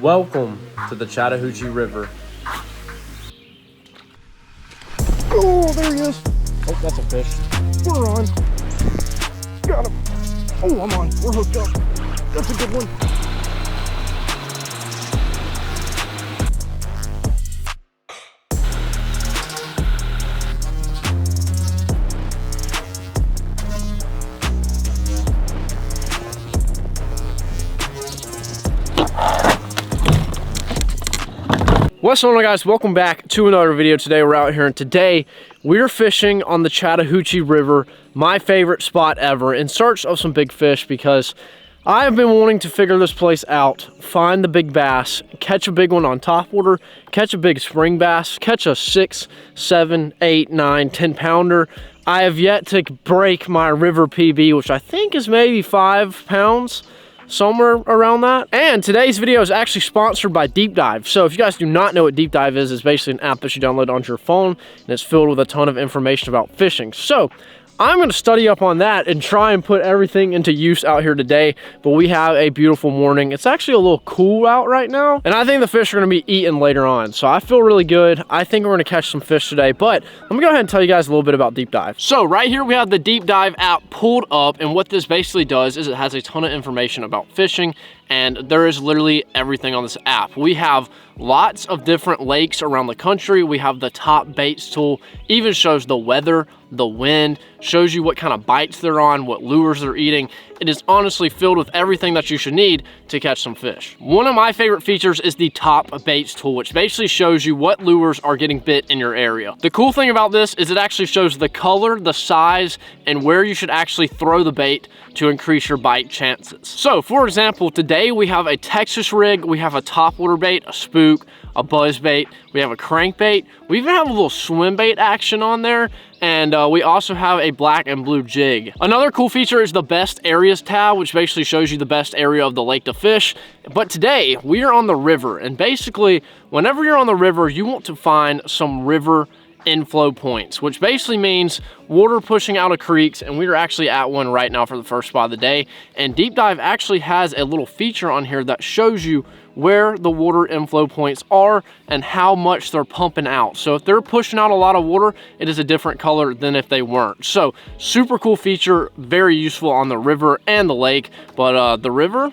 Welcome to the Chattahoochee River. Oh, there he is. Oh, that's a fish. We're on. Got him. Oh, I'm on. We're hooked up. That's a good one. What's going on, guys? Welcome back to another video. Today we're out here, and today we're fishing on the Chattahoochee River, my favorite spot ever, in search of some big fish because I have been wanting to figure this place out, find the big bass, catch a big one on topwater, catch a big spring bass, catch a 6, 7, 8, 9, 10 pounder. I have yet to break my river PB, which I think is maybe 5 pounds. Somewhere around that. And today's video is actually sponsored by Deep Dive. So if you guys do not know what Deep Dive is, it's basically an app that you download onto your phone, and it's filled with a ton of information about fishing. So I'm going to study up on that and try and put everything into use out here today. But we have a beautiful morning. It's actually a little cool out right now, and I think the fish are going to be eaten later on. So I feel really good. I think we're going to catch some fish today. But let me go ahead and tell you guys a little bit about Deep Dive. So right here we have the Deep Dive app pulled up, and what this basically does is it has a ton of information about fishing, and there is literally everything on this app. We have lots of different lakes around the country. We have the top baits tool, even shows the weather, the wind, shows you what kind of bites they're on, what lures they're eating. It is honestly filled with everything that you should need to catch some fish. One of my favorite features is the top baits tool, which basically shows you what lures are getting bit in your area. The cool thing about this is it actually shows the color, the size, and where you should actually throw the bait to increase your bite chances. So for example, today we have a Texas rig, we have a topwater bait, a spook, a buzz bait, we have a crankbait, we even have a little swim bait action on there, and we also have a black and blue jig. Another cool feature is the best areas tab, which basically shows you the best area of the lake to fish. But today we are on the river, and basically whenever you're on the river, you want to find some river inflow points, which basically means water pushing out of creeks, and we are actually at one right now for the first spot of the day. And Deep Dive actually has a little feature on here that shows you where the water inflow points are and how much they're pumping out. So if they're pushing out a lot of water, it is a different color than if they weren't. So super cool feature, very useful on the river and the lake, but the river,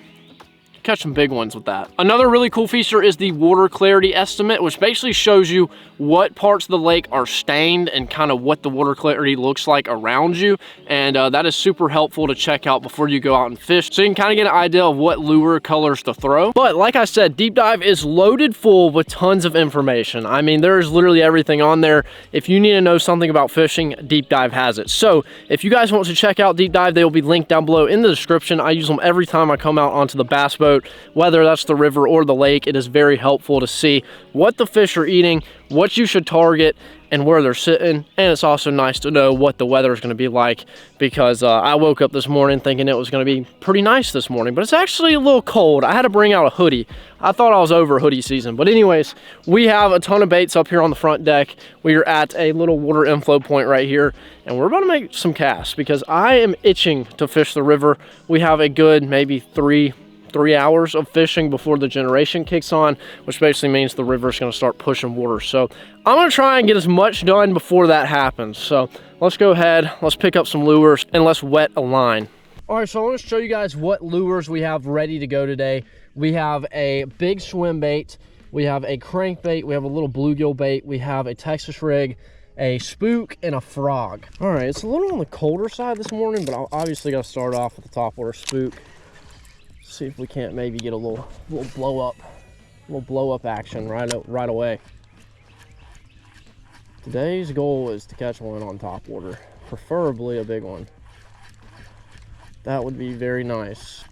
catch some big ones with that. Another really cool feature is the water clarity estimate, which basically shows you what parts of the lake are stained and kind of what the water clarity looks like around you. And that is super helpful to check out before you go out and fish, so you can kind of get an idea of what lure colors to throw. But like I said, Deep Dive is loaded full with tons of information. I mean, there is literally everything on there. If you need to know something about fishing, Deep Dive has it. So if you guys want to check out Deep Dive, they will be linked down below in the description. I use them every time I come out onto the bass boat, whether that's the river or the lake. It is very helpful to see what the fish are eating, what you should target, and where they're sitting. And it's also nice to know what the weather is going to be like, because I woke up this morning thinking it was going to be pretty nice this morning, but it's actually a little cold. I had to bring out a hoodie. I thought I was over hoodie season. But anyways, we have a ton of baits up here on the front deck. We are at a little water inflow point right here, and we're about to make some casts because I am itching to fish the river. We have a good maybe three hours of fishing before the generation kicks on, which basically means the river is going to start pushing water. So I'm going to try and get as much done before that happens. So let's go ahead, let's pick up some lures, and let's wet a line. All right, so I want to show you guys what lures we have ready to go today. We have a big swim bait, we have a crankbait, we have a little bluegill bait, we have a Texas rig, a spook, and a frog. All right, it's a little on the colder side this morning, but I obviously got to start off with the topwater spook. See if we can't maybe get a little blow up action right away. Today's goal is to catch one on topwater, preferably a big one. That would be very nice.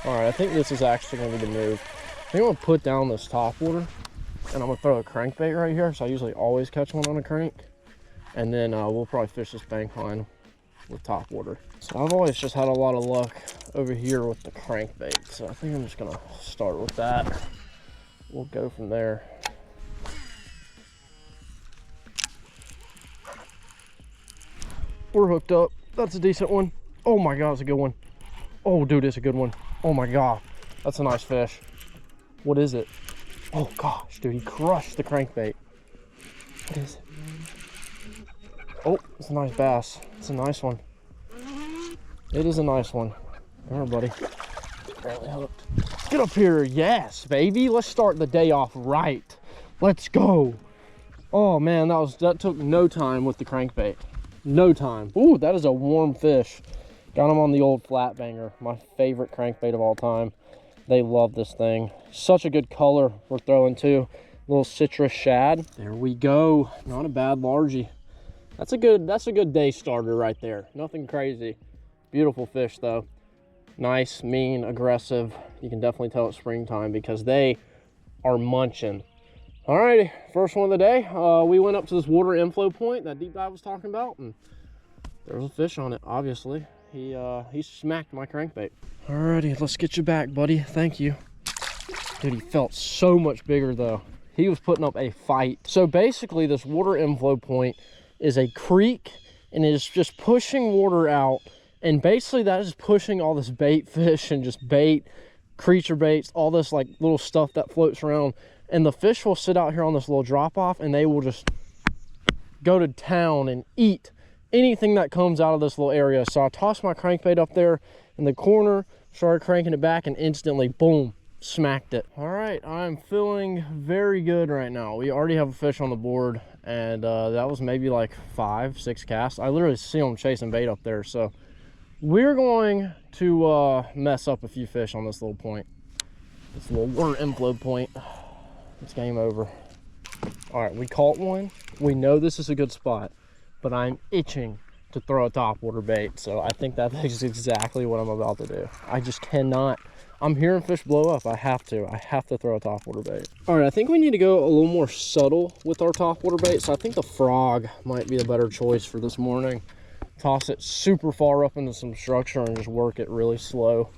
All right, I think this is actually going to be the move. I think I'm going to put down this topwater, and I'm going to throw a crankbait right here. So I usually always catch one on a crank, and then we'll probably fish this bank line with topwater. So I've always just had a lot of luck over here with the crankbait, so I think I'm just gonna start with that. We'll go from there. We're hooked up. That's a decent one. Oh my god, it's a good one. Oh dude, it's a good one. Oh my god, that's a nice fish. What is it? Oh gosh, dude, he crushed the crankbait. What is it? Oh, it's a nice bass. It's a nice one. It is a nice one. Come on, buddy. Barely hooked. Get up here. Yes, baby. Let's start the day off right. Let's go. Oh man, that took no time with the crankbait. No time. Ooh, that is a warm fish. Got him on the old flat banger. My favorite crankbait of all time. They love this thing. Such a good color we're throwing too. Little citrus shad. There we go. Not a bad largie. That's a good day starter right there. Nothing crazy. Beautiful fish though. Nice, mean, aggressive. You can definitely tell it's springtime because they are munching. Alrighty, first one of the day. We went up to this water inflow point that deep dive was talking about, and there was a fish on it, obviously. He smacked my crankbait. Alrighty, let's get you back, buddy. Thank you. Dude, he felt so much bigger though. He was putting up a fight. So basically this water inflow point is a creek and it is just pushing water out. And basically that is pushing all this bait fish and just bait, creature baits, all this like little stuff that floats around. And the fish will sit out here on this little drop off and they will just go to town and eat anything that comes out of this little area. So I tossed my crankbait up there in the corner, started cranking it back, and instantly, boom, smacked it. All right, I'm feeling very good right now. We already have a fish on the board, and that was maybe like 5-6 casts. I literally see them chasing bait up there. So we're going to mess up a few fish on this little point, this little water inflow point. It's game over. All right, we caught one. We know this is a good spot, but I'm itching to throw a topwater bait. So I think that is exactly what I'm about to do. I just cannot. I'm hearing fish blow up. I have to throw a topwater bait. All right, I think we need to go a little more subtle with our topwater bait. So I think the frog might be a better choice for this morning. Toss it super far up into some structure and just work it really slow.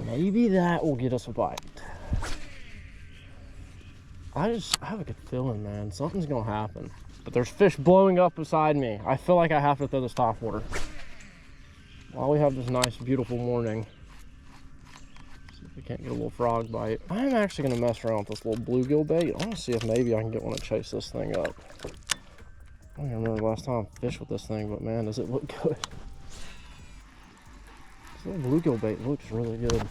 Maybe that will get us a bite. I have a good feeling, man. Something's gonna happen. But there's fish blowing up beside me. I feel like I have to throw this topwater while we have this nice, beautiful morning. See if we can't get a little frog bite. I'm actually gonna mess around with this little bluegill bait. I wanna see if maybe I can get one to chase this thing up. I don't even remember the last time I fished with this thing, but man, does it look good. This little bluegill bait looks really good.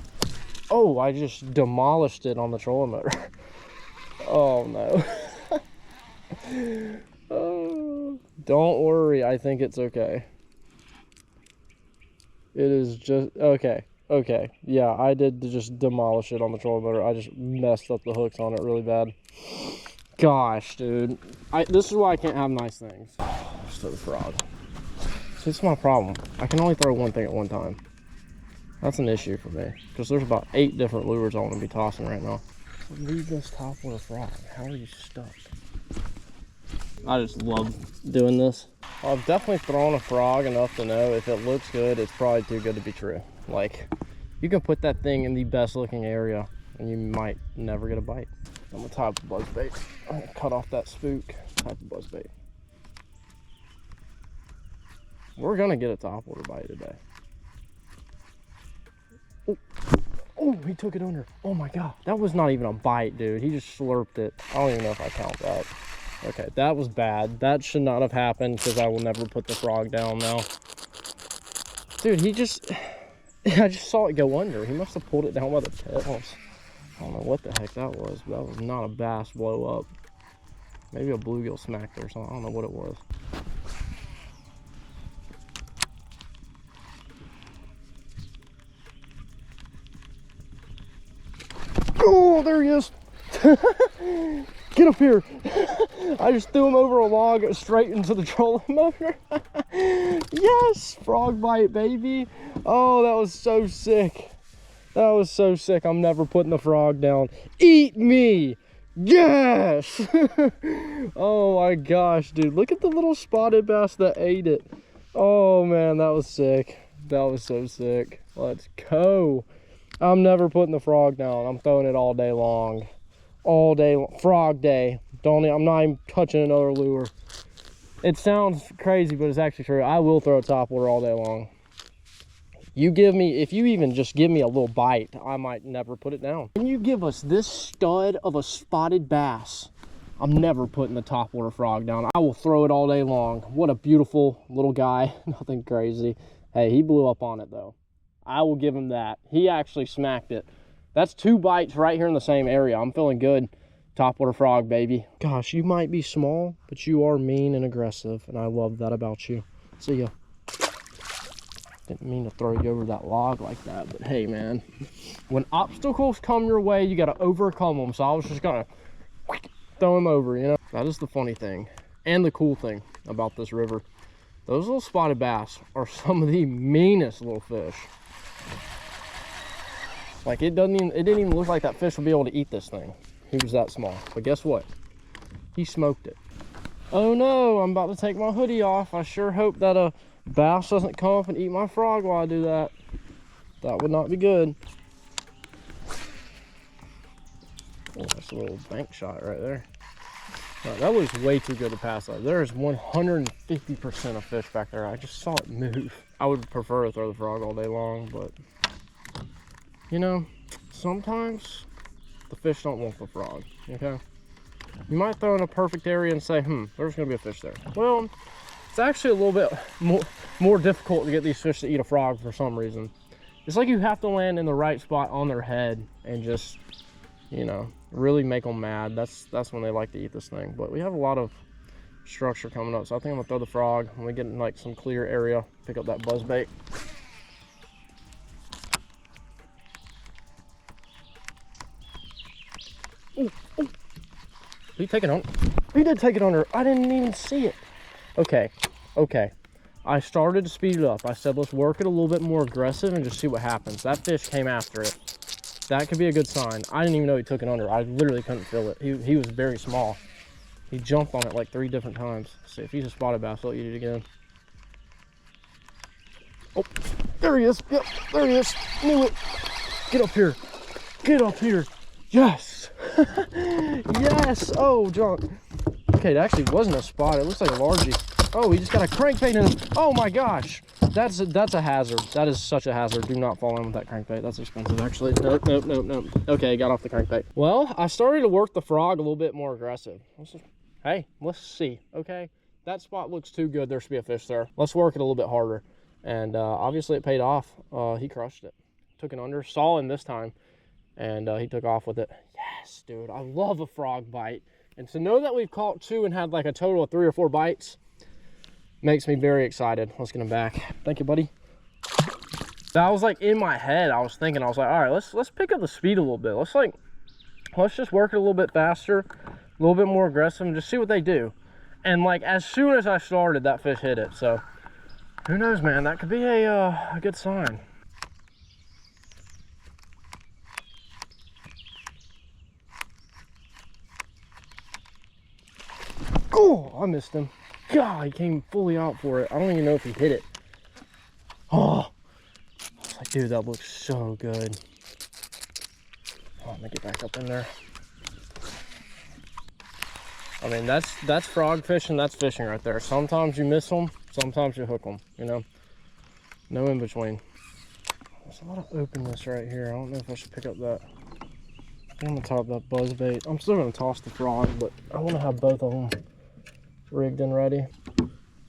Oh, I just demolished it on the trolling motor. Oh no. Oh, don't worry, I think it's okay. It is just okay. Yeah, I did just demolish it on the trolling motor. I just messed up the hooks on it really bad. Gosh, dude, this is why I can't have nice things. Let's throw the frog. See, this is my problem. I can only throw one thing at one time. That's an issue for me because there's about 8 different lures I want to be tossing right now. Leave this topwater frog. How are you stuck? I just love doing this. I've definitely thrown a frog enough to know if it looks good, it's probably too good to be true. Like, you can put that thing in the best looking area and you might never get a bite. I'm gonna tie up the buzzbait. I'm gonna cut off that spook, tie up the buzzbait. We're gonna get a topwater bite today. Oh, he took it under. Oh my God. That was not even a bite, dude. He just slurped it. I don't even know if I count that. Okay, that was bad. That should not have happened because I will never put the frog down now. Dude, I just saw it go under. He must have pulled it down by the tails. I don't know what the heck that was, but that was not a bass blow up. Maybe a bluegill smacked it or something. I don't know what it was. Oh, there he is. Get up here. I just threw him over a log straight into the trolling motor. Yes, frog bite, baby. Oh, that was so sick. That was so sick. I'm never putting the frog down. Eat me. Yes. Oh my gosh, dude. Look at the little spotted bass that ate it. Oh man, that was sick. That was so sick. Let's go. I'm never putting the frog down. I'm throwing it all day long. All day long. Frog day. I'm not even touching another lure. It sounds crazy, but it's actually true. I will throw a topwater all day long. if you even just give me a little bite, I might never put it down. When you give us this stud of a spotted bass, I'm never putting the topwater frog down. I will throw it all day long. What a beautiful little guy. Nothing crazy. Hey, he blew up on it though. I will give him that. He actually smacked it. That's 2 bites right here in the same area. I'm feeling good. Topwater frog, baby. Gosh, you might be small, but you are mean and aggressive, and I love that about you. See ya. Didn't mean to throw you over that log like that, but hey, man. When obstacles come your way, you got to overcome them. So I was just gonna throw them over, you know? That is the funny thing and the cool thing about this river. Those little spotted bass are some of the meanest little fish. Like it didn't even look like that fish would be able to eat this thing. He was that small. But guess what? He smoked it. Oh no, I'm about to take my hoodie off. I sure hope that a bass doesn't come up and eat my frog while I do that. That would not be good. Oh, that's a little bank shot right there. Right, that was way too good to pass up. There is 150% of fish back there. I just saw it move. I would prefer to throw the frog all day long, but you know, sometimes the fish don't want the frog, okay? You might throw in a perfect area and say, there's gonna be a fish there. Well, it's actually a little bit more difficult to get these fish to eat a frog for some reason. It's like you have to land in the right spot on their head and just, you know, really make them mad. That's when they like to eat this thing. But we have a lot of structure coming up, so I think I'm gonna throw the frog when we get in like some clear area, pick up that buzz bait. Ooh, ooh. Did he take it on? He did take it under. I didn't even see it. Okay. I started to speed it up. I said, let's work it a little bit more aggressive and just see what happens. That fish came after it. That could be a good sign. I didn't even know he took it under. I literally couldn't feel it. He was very small. He jumped on it like 3 different times. See, if he's a spotted bass, I'll eat it again. Oh, there he is. Yep, there he is. Knew it. Get up here. Get up here. Yes. Yes. Oh, junk. Okay, it actually wasn't a spot. It looks like a largie. Oh, he just got a crankbait in him. Oh my gosh. That's a hazard. That is such a hazard. Do not fall in with that crankbait. That's expensive, actually. Nope. Okay, got off the crankbait. Well, I started to work the frog a little bit more aggressive. Hey, let's see. Okay, that spot looks too good. There should be a fish there. Let's work it a little bit harder. And obviously it paid off. He crushed it. Took it under. Saw him this time. And he took off with it. Yes, dude. I love a frog bite. And to know that we've caught 2 and had like a total of 3 or 4 bites makes me very excited. Let's get him back. Thank you, buddy. That was like in my head. I was thinking, I was like, all right, let's pick up the speed a little bit. Let's just work it a little bit faster, a little bit more aggressive, and just see what they do. And like as soon as I started, that fish hit it. So who knows, man? That could be a good sign. Oh, I missed him. God, he came fully out for it. I don't even know if he hit it. Oh, I was like, dude, that looks so good. Oh, let me get back up in there. I mean, that's frog fishing. That's fishing right there. Sometimes you miss them. Sometimes you hook them. You know, no in between. There's a lot of openness right here. I don't know if I should pick up that. I'm gonna top that buzz bait. I'm still gonna toss the frog, but I want to have both of them rigged and ready,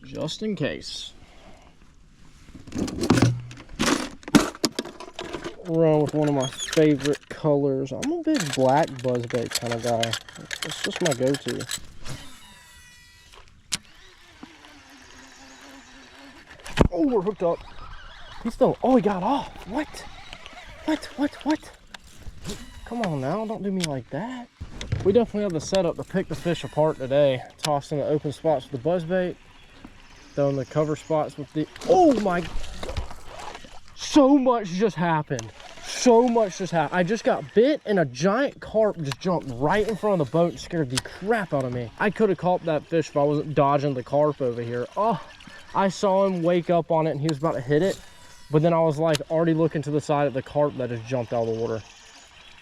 just in case. Run with one of my favorite colors. I'm a big black buzzbait kind of guy. It's just my go-to. Oh, we're hooked up. He's still, oh, he got off. What? Come on now, don't do me like that. We definitely have the setup to pick the fish apart today. Tossing the open spots with the buzzbait, throwing the cover spots with the, oh my, so much just happened. I just got bit and a giant carp just jumped right in front of the boat and scared the crap out of me. I could have caught that fish if I wasn't dodging the carp over here. Oh, I saw him wake up on it and he was about to hit it, but then I was like already looking to the side of the carp that just jumped out of the water.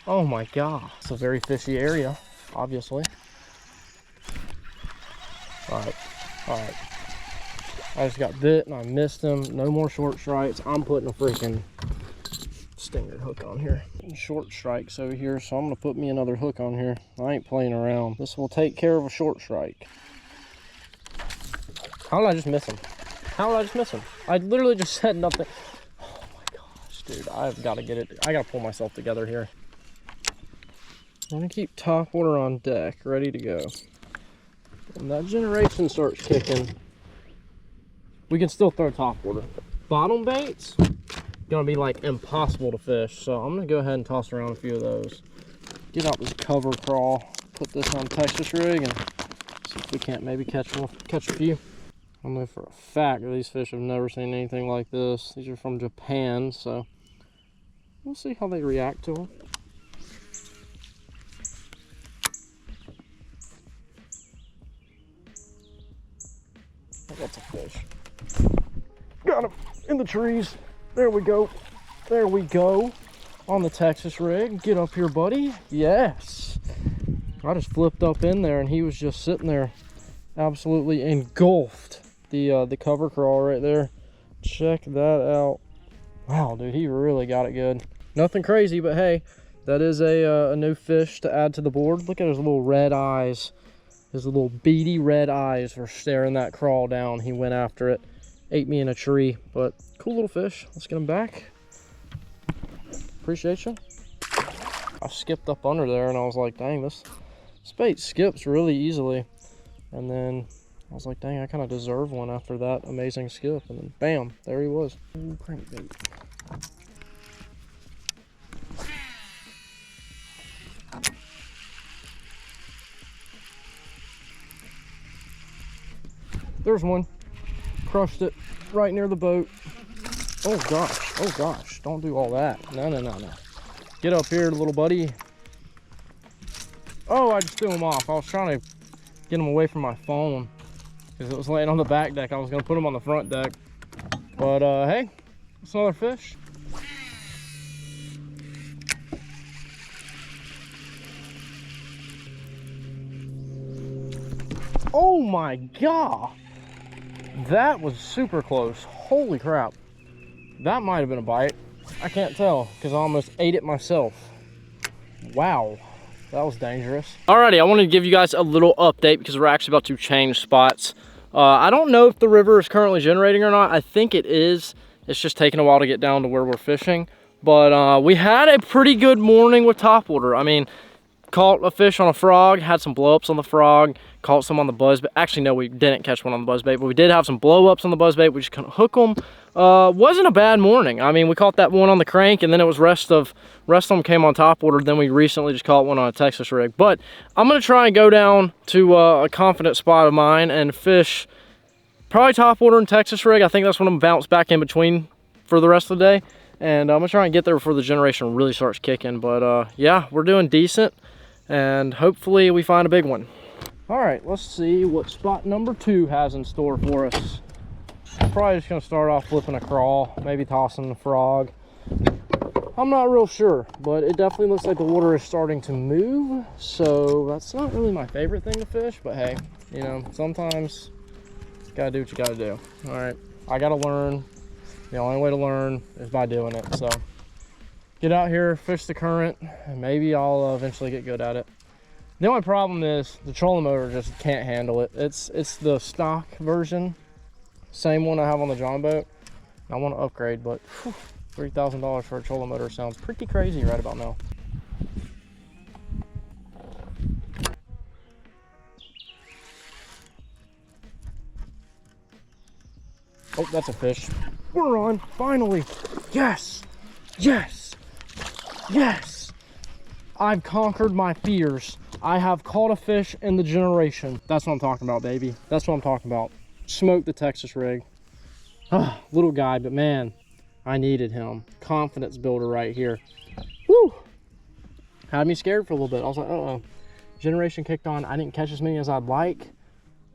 Oh my God, it's a very fishy area, obviously. All right. I just got bit and I missed him. No more short strikes. I'm putting a freaking stinger hook on here. Short strikes over here, so I'm gonna put me another hook on here. I ain't playing around. This will take care of a short strike. How did I just miss him? How did I just miss him? I literally just said nothing. Oh my gosh, dude, I've got to get it. I got to pull myself together here. I'm gonna keep Topwater on deck, ready to go. When that generation starts kicking, we can still throw Topwater. Bottom baits gonna be like impossible to fish, so I'm gonna go ahead and toss around a few of those. Get out this cover crawl, put this on Texas rig, and see if we can't maybe catch a few. I know for a fact that these fish have never seen anything like this. These are from Japan, so we'll see how they react to them. Oh, that's a fish. Got him in the trees. There we go. There we go. On the Texas rig. Get up here, buddy. Yes. I just flipped up in there and he was just sitting there, absolutely engulfed the cover crawl right there. Check that out. Wow, dude, he really got it good. Nothing crazy, but hey, that is a new fish to add to the board. Look at his little red eyes. His little beady red eyes were staring that crawl down. He went after it. Ate me in a tree, but cool little fish. Let's get him back. Appreciate you. I skipped up under there and I was like, dang, this bait skips really easily. And then I was like, dang, I kind of deserve one after that amazing skip. And then bam, there he was. Ooh, crankbait. There's one. Crushed it right near the boat. Oh gosh, don't do all that. No. Get up here, little buddy. Oh, I just threw him off. I was trying to get him away from my phone because it was laying on the back deck. I was gonna put him on the front deck. But hey, it's another fish. Oh my God. That was super close. Holy crap. That might have been a bite. I can't tell because I almost ate it myself. Wow. That was dangerous. Alrighty, I wanted to give you guys a little update because we're actually about to change spots. I don't know if the river is currently generating or not. I think it is. It's just taking a while to get down to where we're fishing. But we had a pretty good morning with Topwater. I mean, caught a fish on a frog, had some blowups on the frog, caught some on the buzzbait. Actually, no, we didn't catch one on the buzzbait, but we did have some blowups on the buzzbait. We just couldn't hook them. Wasn't a bad morning. I mean, we caught that one on the crank, and then it was rest of them came on Topwater. Then we recently just caught one on a Texas rig. But I'm gonna try and go down to a confident spot of mine and fish probably Topwater and Texas rig. I think that's when I'm bounce back in between for the rest of the day. And I'm gonna try and get there before the generation really starts kicking. But yeah, we're doing decent. And hopefully we find a big one. All right, let's see what spot number 2 has in store for us. Probably just gonna start off flipping a crawl, maybe tossing a frog. I'm not real sure, but it definitely looks like the water is starting to move. So that's not really my favorite thing to fish, but hey, you know, sometimes you gotta do what you gotta do. All right, I gotta learn. The only way to learn is by doing it, so. Get out here, fish the current, and maybe I'll eventually get good at it. The only problem is the trolling motor just can't handle it. It's the stock version, same one I have on the John boat. I want to upgrade, but $3,000 for a trolling motor sounds pretty crazy right about now. Oh, that's a fish. We're on, finally. Yes, yes. Yes, I've conquered my fears. I have caught a fish in the generation. That's what I'm talking about, baby. That's what I'm talking about. Smoked the Texas rig. Little guy, but man, I needed him. Confidence builder right here. Woo! Had me scared for a little bit. I was like, uh-oh. Generation kicked on. I didn't catch as many as I'd like.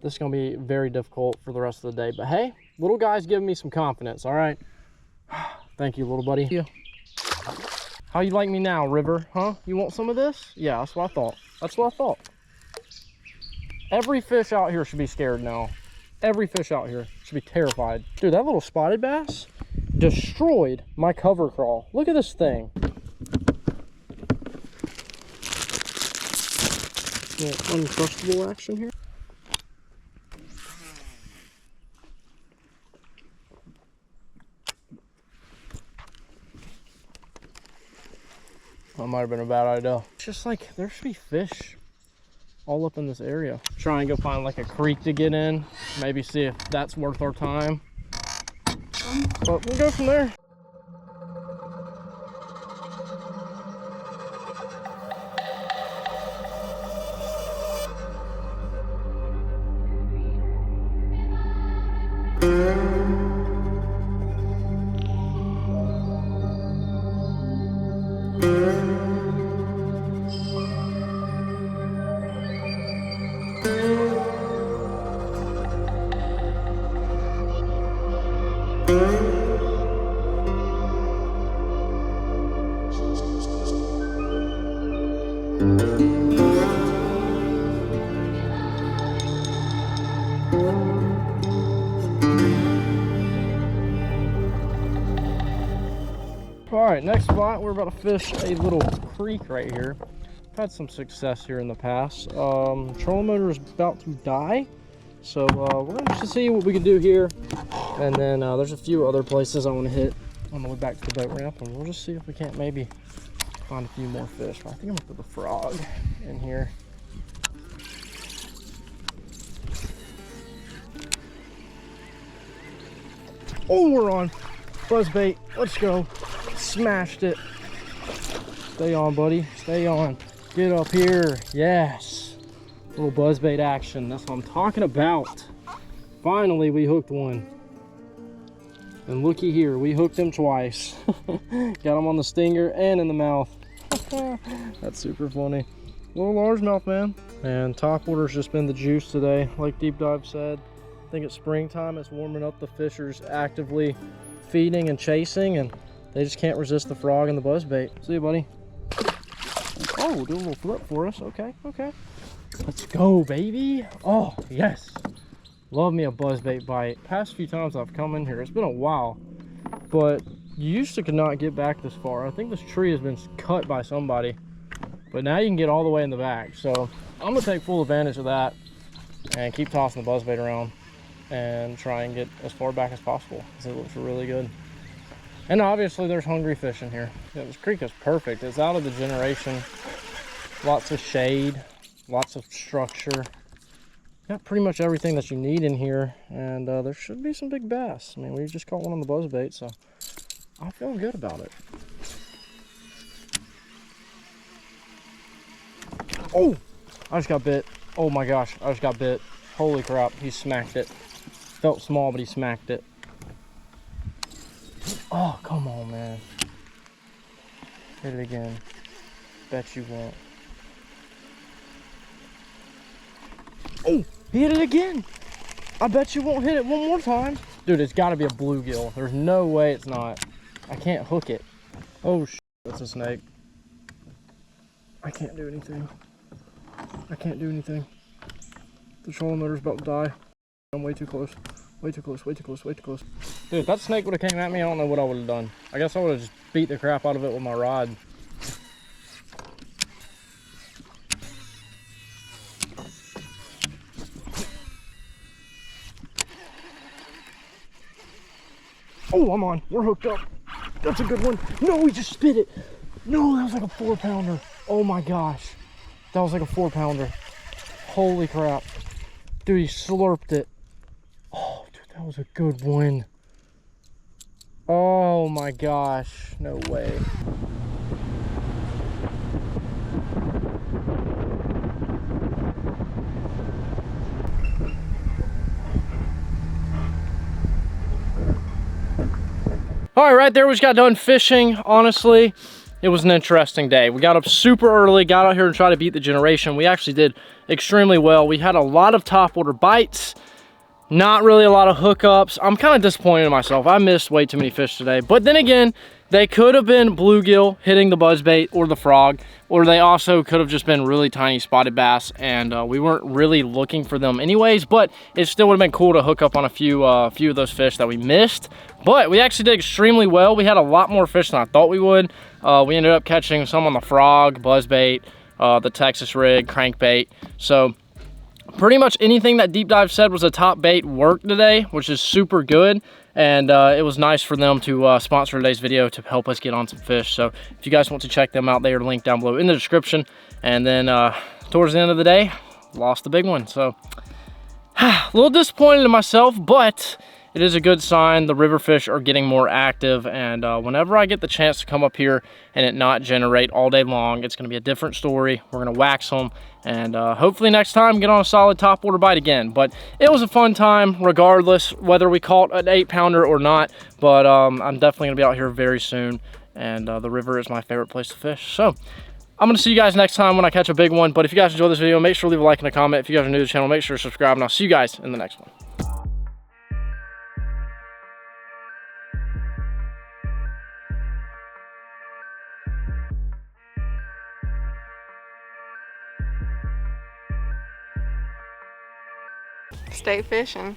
This is going to be very difficult for the rest of the day. But hey, little guy's giving me some confidence, all right? Thank you, little buddy. Yeah. How you like me now, River? Huh? You want some of this? Yeah, that's what I thought. That's what I thought. Every fish out here should be scared now. Every fish out here should be terrified. Dude, that little spotted bass destroyed my cover crawl. Look at this thing. Uncrustable action here. That might have been a bad idea. It's just like there should be fish all up in this area. Try and go find like a creek to get in. Maybe see if that's worth our time. But we'll go from there. All right, next spot, we're about to fish a little creek right here. I've had some success here in the past. Trolling motor is about to die, so we're going to see what we can do here. And then there's a few other places I want to hit on the way back to the boat ramp, and we'll just see if we can't maybe find a few more fish. But I think I'm gonna put the frog in here. Oh, we're on. Buzzbait, let's go. Smashed it. Stay on, buddy, stay on. Get up here, yes. Little buzzbait action, that's what I'm talking about. Finally, we hooked one. And looky here, we hooked him twice. Got him on the stinger and in the mouth. That's super funny. Little largemouth, man. And topwater's just been the juice today, like Deep Dive said. I think it's springtime, it's warming up, the fish are actively feeding and chasing, and they just can't resist the frog and the buzzbait. See you, buddy. Oh, do a little flip for us. Okay, okay. Let's go, baby. Oh, yes. Love me a buzzbait bite. Past few times I've come in here, it's been a while, but you used to could not get back this far. I think this tree has been cut by somebody, but now you can get all the way in the back. So I'm gonna take full advantage of that and keep tossing the buzzbait around and try and get as far back as possible because it looks really good. And obviously there's hungry fish in here. Yeah, this creek is perfect. It's out of the generation. Lots of shade, lots of structure. Got pretty much everything that you need in here, and there should be some big bass. I mean, we just caught one on the buzzbait, so I'm feeling good about it. Oh, I just got bit. Oh my gosh, I just got bit. Holy crap, he smacked it. Felt small, but he smacked it. Oh, come on, man. Hit it again. Bet you won't. Oh, he hit it again. I bet you won't hit it one more time. Dude, it's got to be a bluegill. There's no way it's not. I can't hook it. Oh, that's a snake. I can't do anything. I can't do anything. The trolling motor's about to die. I'm way too close. Way too close, way too close, way too close. Dude, if that snake would have came at me, I don't know what I would have done. I guess I would have just beat the crap out of it with my rod. Oh, I'm on. We're hooked up. That's a good one. No, he just spit it. No, that was like a 4-pounder. Oh my gosh. That was like a 4-pounder. Holy crap. Dude, he slurped it. Oh, dude, that was a good one. Oh my gosh. No way. All right, right there, we just got done fishing. Honestly, it was an interesting day. We got up super early, got out here and tried to beat the generation. We actually did extremely well. We had a lot of topwater bites, Not really a lot of hookups. I'm kind of disappointed in myself. I missed way too many fish today. But then again, they could have been bluegill hitting the buzzbait or the frog, or they also could have just been really tiny spotted bass, and we weren't really looking for them anyways. But it still would have been cool to hook up on a few of those fish that we missed. But we actually did extremely well. We had a lot more fish than I thought we would. We ended up catching some on the frog, buzzbait, the Texas rig, crankbait. So pretty much anything that Deep Dive said was a top bait worked today, which is super good. And it was nice for them to sponsor today's video to help us get on some fish. So if you guys want to check them out, they are linked down below in the description. And then towards the end of the day, lost the big one. So a little disappointed in myself, but it is a good sign. The river fish are getting more active, and whenever I get the chance to come up here and it not generate all day long, it's going to be a different story. We're going to wax them, and hopefully next time get on a solid topwater bite again. But it was a fun time regardless whether we caught an 8-pounder or not. But I'm definitely going to be out here very soon, and the river is my favorite place to fish. So I'm going to see you guys next time when I catch a big one. But if you guys enjoyed this video, make sure to leave a like and a comment. If you guys are new to the channel, make sure to subscribe, and I'll see you guys in the next one. Stay fishing.